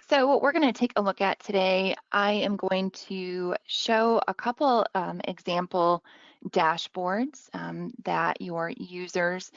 So what we're going to take a look at today, I am going to show a couple example dashboards that your users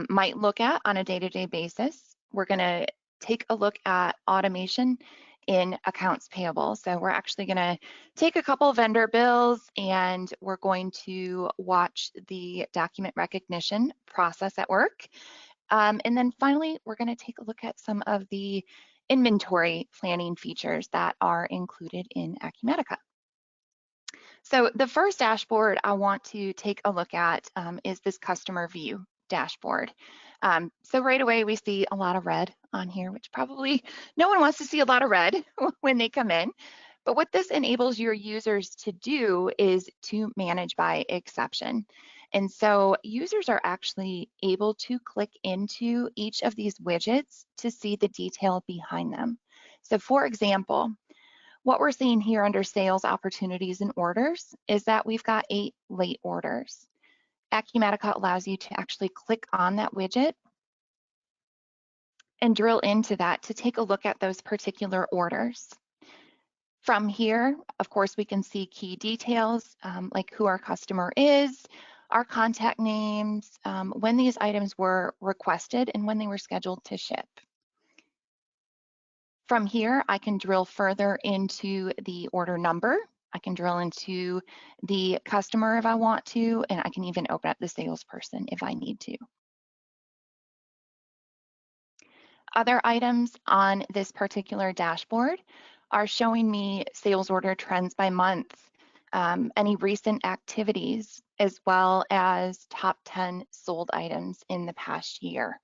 might look at on a day-to-day basis. We're going to take a look at automation in accounts payable. So we're actually going to take a couple vendor bills and we're going to watch the document recognition process at work. And then finally, we're going to take a look at some of the inventory planning features that are included in Acumatica. So the first dashboard I want to take a look at is this customer view dashboard. So right away we see a lot of red on here, which probably no one wants to see a lot of red when they come in. But what this enables your users to do is to manage by exception. And so users are actually able to click into each of these widgets to see the detail behind them. So for example, what we're seeing here under sales opportunities and orders is that we've got 8 late orders. Acumatica allows you to actually click on that widget and drill into that to take a look at those particular orders. From here, of course, we can see key details like who our customer is, our contact names, when these items were requested, and when they were scheduled to ship. From here, I can drill further into the order number. I can drill into the customer if I want to, and I can even open up the salesperson if I need to. Other items on this particular dashboard are showing me sales order trends by month, any recent activities, as well as top 10 sold items in the past year.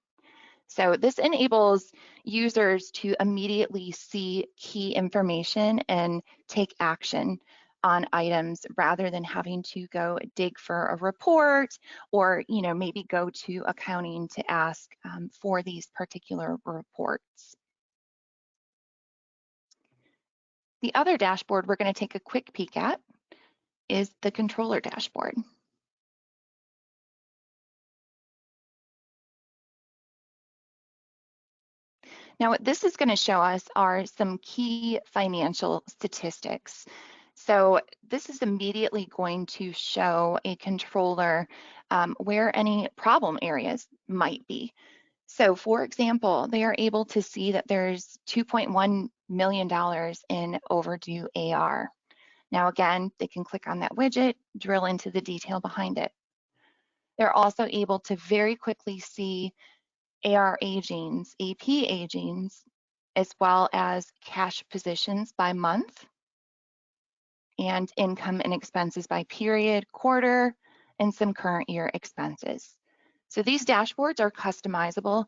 So this enables users to immediately see key information and take action on items rather than having to go dig for a report or maybe go to accounting to ask for these particular reports. The other dashboard we're going to take a quick peek at is the controller dashboard. Now, what this is going to show us are some key financial statistics. So this is immediately going to show a controller where any problem areas might be. So for example, they are able to see that there's $2.1 million in overdue AR. Now again, they can click on that widget, drill into the detail behind it. They're also able to very quickly see AR agings, AP agings, as well as cash positions by month and income and expenses by period, quarter, and some current year expenses. So these dashboards are customizable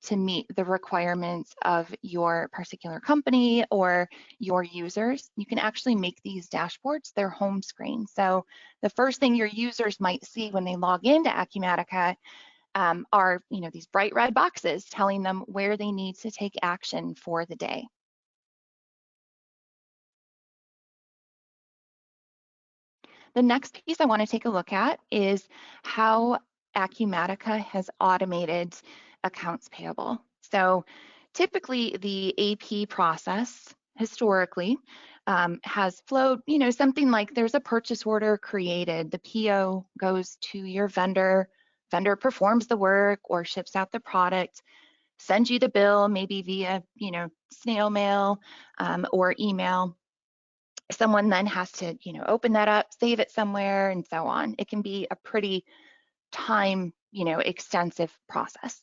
to meet the requirements of your particular company or your users. You can actually make these dashboards their home screen. So the first thing your users might see when they log into Acumatica are these bright red boxes telling them where they need to take action for the day. The next piece I want to take a look at is how Acumatica has automated accounts payable. So typically the AP process historically has flowed, something like there's a purchase order created, the PO goes to your vendor, vendor performs the work or ships out the product, sends you the bill, maybe via, snail mail or email. Someone then has to, open that up, save it somewhere, and so on. It can be a pretty time, extensive process.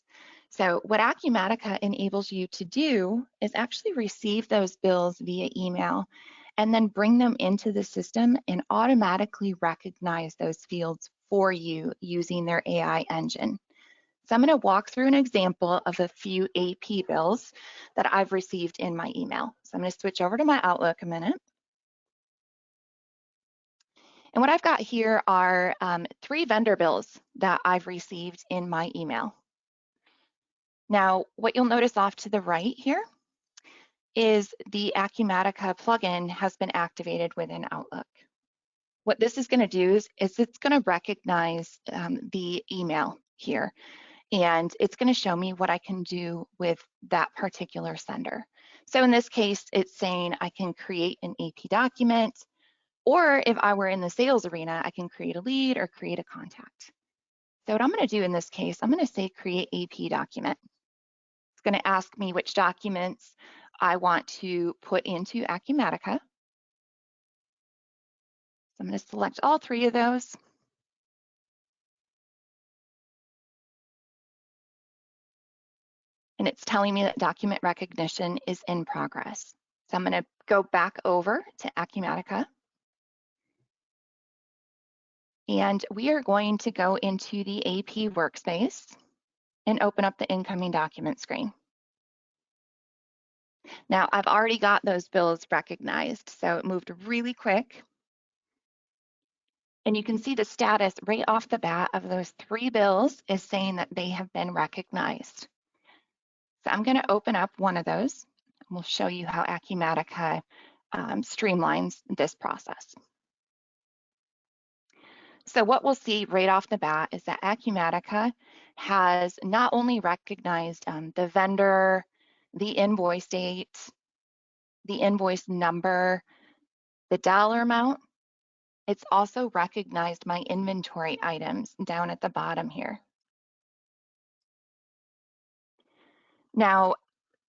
So what Acumatica enables you to do is actually receive those bills via email and then bring them into the system and automatically recognize those fields for you using their AI engine. So I'm going to walk through an example of a few AP bills that I've received in my email. So I'm going to switch over to my Outlook a minute. And what I've got here are 3 vendor bills that I've received in my email. Now, what you'll notice off to the right here is the Acumatica plugin has been activated within Outlook. What this is going to do is it's going to recognize the email here, and it's going to show me what I can do with that particular sender. So in this case, it's saying I can create an AP document, or if I were in the sales arena, I can create a lead or create a contact. So what I'm going to do in this case, I'm going to say create AP document. It's going to ask me which documents I want to put into Acumatica. So I'm going to select all three of those. And it's telling me that document recognition is in progress. So I'm going to go back over to Acumatica. And we are going to go into the AP workspace and open up the incoming document screen. Now, I've already got those bills recognized, so it moved really quick. And you can see the status right off the bat of those three bills is saying that they have been recognized. So I'm going to open up one of those. We'll show you how Acumatica streamlines this process. So what we'll see right off the bat is that Acumatica has not only recognized the vendor, the invoice date, the invoice number, the dollar amount, it's also recognized my inventory items down at the bottom here. Now,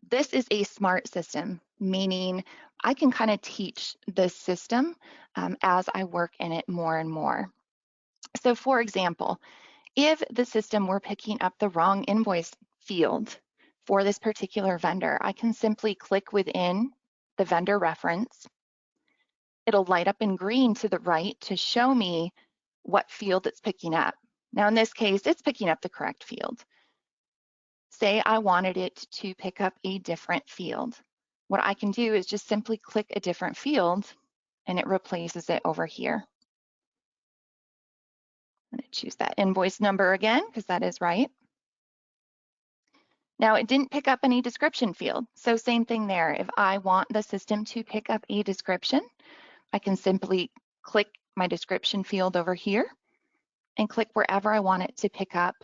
this is a smart system, meaning I can kind of teach the system as I work in it more and more. So for example, if the system were picking up the wrong invoice field for this particular vendor, I can simply click within the vendor reference. It'll light up in green to the right to show me what field it's picking up. Now in this case, it's picking up the correct field. Say I wanted it to pick up a different field. What I can do is just simply click a different field and it replaces it over here. I'm going to choose that invoice number again because that is right. Now it didn't pick up any description field. So same thing there. If I want the system to pick up a description, I can simply click my description field over here and click wherever I want it to pick up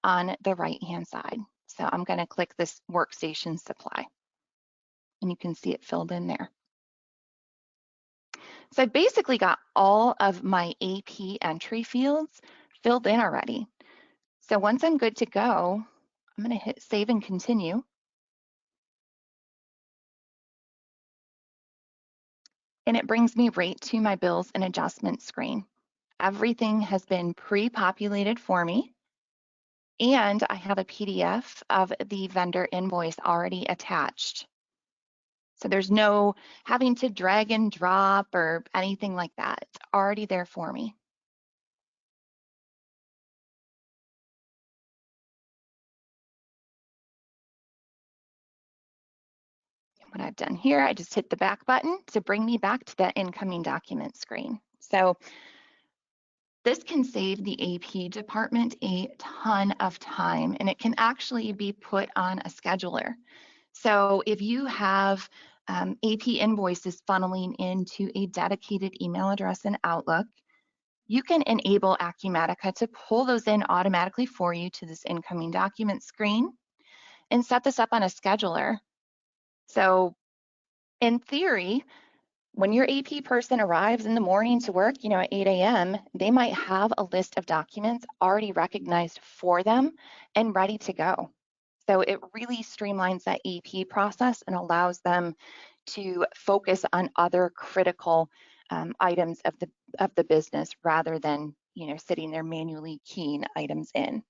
on the right-hand side. So I'm going to click this workstation supply and you can see it filled in there. So I basically got all of my AP entry fields filled in already. So once I'm good to go, I'm going to hit save and continue. And it brings me right to my bills and adjustments screen. Everything has been pre-populated for me. And I have a PDF of the vendor invoice already attached. So there's no having to drag and drop or anything like that. It's already there for me. What I've done here, I just hit the back button to bring me back to that incoming document screen. So this can save the AP department a ton of time, and it can actually be put on a scheduler. So if you have AP invoices funneling into a dedicated email address in Outlook, you can enable Acumatica to pull those in automatically for you to this incoming document screen and set this up on a scheduler. So in theory, when your AP person arrives in the morning to work, at 8 a.m., they might have a list of documents already recognized for them and ready to go. So it really streamlines that AP process and allows them to focus on other critical items of the business rather than sitting there manually keying items in.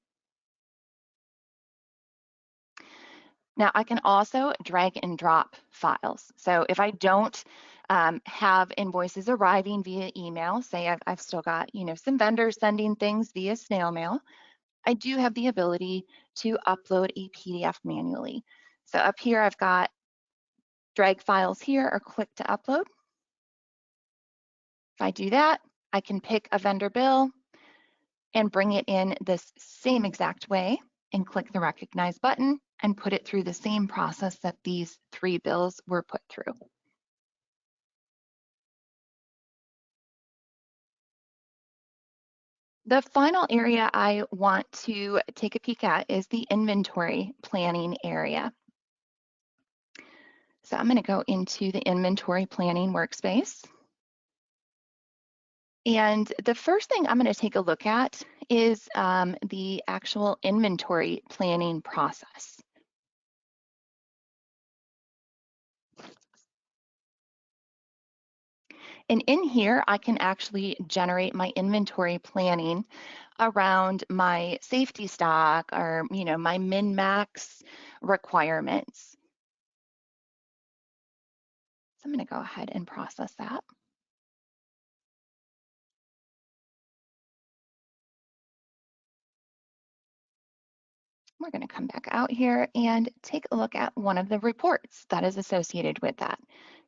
Now I can also drag and drop files. So if I don't have invoices arriving via email, say I've still got some vendors sending things via snail mail, I do have the ability to upload a PDF manually. So up here I've got drag files here or click to upload. If I do that, I can pick a vendor bill and bring it in this same exact way and click the recognize button and put it through the same process that these three bills were put through. The final area I want to take a peek at is the inventory planning area. So I'm going to go into the inventory planning workspace. And the first thing I'm going to take a look at is the actual inventory planning process. And in here, I can actually generate my inventory planning around my safety stock or, my min-max requirements. So I'm going to go ahead and process that. We're going to come back out here and take a look at one of the reports that is associated with that.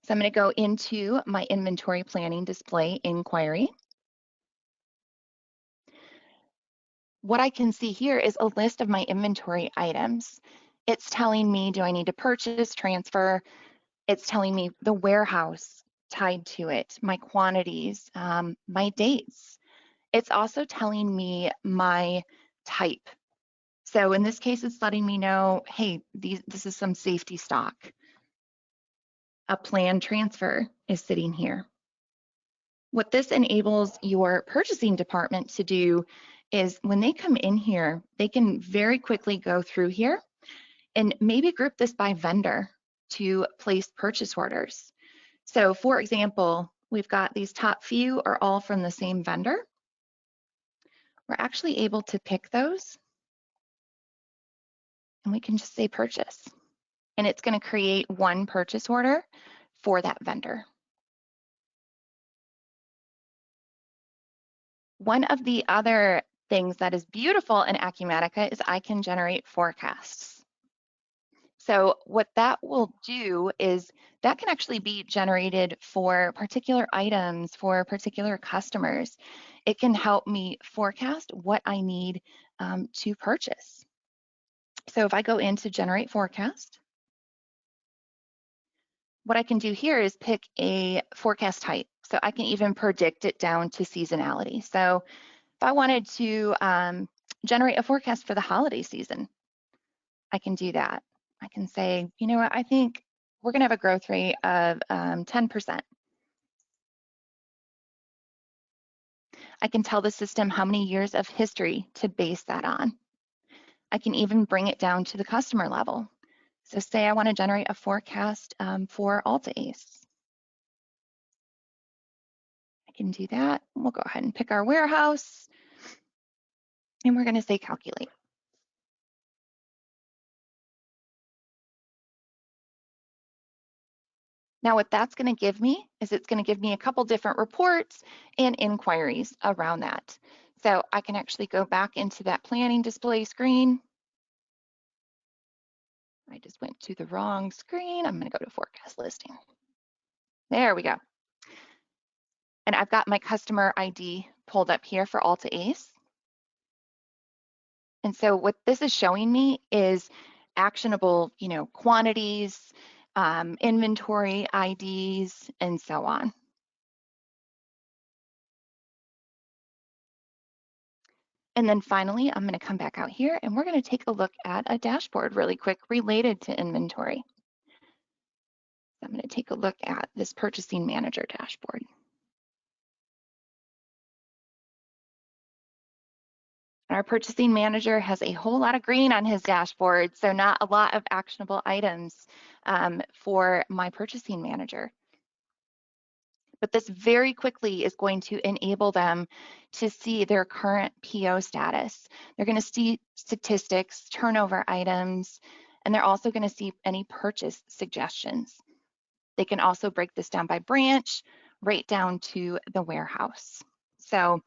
So I'm going to go into my inventory planning display inquiry. What I can see here is a list of my inventory items. It's telling me, do I need to purchase, transfer? It's telling me the warehouse tied to it, my quantities, my dates. It's also telling me my type. So in this case, it's letting me know, hey, this is some safety stock. A planned transfer is sitting here. What this enables your purchasing department to do is when they come in here, they can very quickly go through here and maybe group this by vendor to place purchase orders. So for example, we've got these top few are all from the same vendor. We're actually able to pick those and we can just say purchase. And it's going to create one purchase order for that vendor. One of the other things that is beautiful in Acumatica is I can generate forecasts. So what that will do is that can actually be generated for particular items, for particular customers. It can help me forecast what I need to purchase. So if I go into generate forecast, what I can do here is pick a forecast type. So I can even predict it down to seasonality. So if I wanted to generate a forecast for the holiday season, I can do that. I can say, you know what, I think we're gonna have a growth rate of 10%. I can tell the system how many years of history to base that on. I can even bring it down to the customer level. So say I wanna generate a forecast for Alta Ace. I can do that. We'll go ahead and pick our warehouse and we're gonna say calculate. Now what that's going to give me is it's going to give me a couple different reports and inquiries around that. So I can actually go back into that planning display screen. I just went to the wrong screen. I'm going to go to forecast listing. There we go. And I've got my customer ID pulled up here for Alta Ace. And so what this is showing me is actionable, quantities, inventory IDs, and so on. And then finally, I'm going to come back out here and we're going to take a look at a dashboard really quick related to inventory. I'm going to take a look at this purchasing manager dashboard. Our purchasing manager has a whole lot of green on his dashboard, so not a lot of actionable items for my purchasing manager. But this very quickly is going to enable them to see their current PO status. They're going to see statistics, turnover items, and they're also going to see any purchase suggestions. They can also break this down by branch, right down to the warehouse. So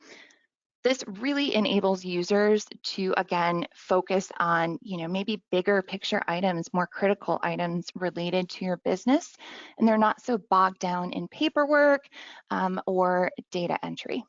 this really enables users to, again, focus on, maybe bigger picture items, more critical items related to your business, and they're not so bogged down in paperwork or data entry.